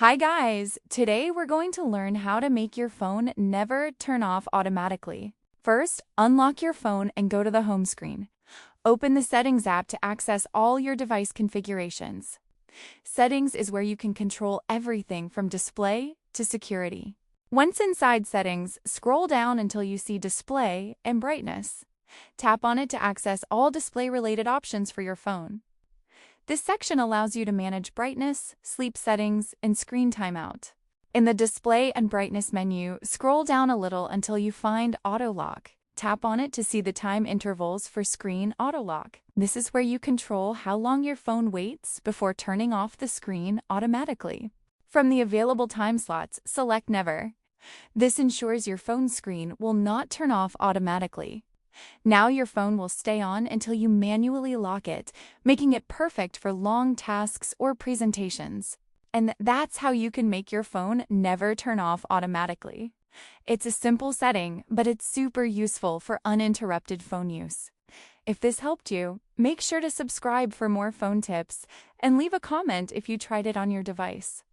Hi guys! Today we're going to learn how to make your phone never turn off automatically. First, unlock your phone and go to the home screen. Open the Settings app to access all your device configurations. Settings is where you can control everything from display to security. Once inside Settings, scroll down until you see Display and Brightness. Tap on it to access all display-related options for your phone. This section allows you to manage brightness, sleep settings, and screen timeout. In the Display and Brightness menu, scroll down a little until you find Auto Lock. Tap on it to see the time intervals for screen auto lock. This is where you control how long your phone waits before turning off the screen automatically. From the available time slots, select Never. This ensures your phone screen will not turn off automatically. Now your phone will stay on until you manually lock it, making it perfect for long tasks or presentations. And that's how you can make your phone never turn off automatically. It's a simple setting, but it's super useful for uninterrupted phone use. If this helped you, make sure to subscribe for more phone tips and leave a comment if you tried it on your device.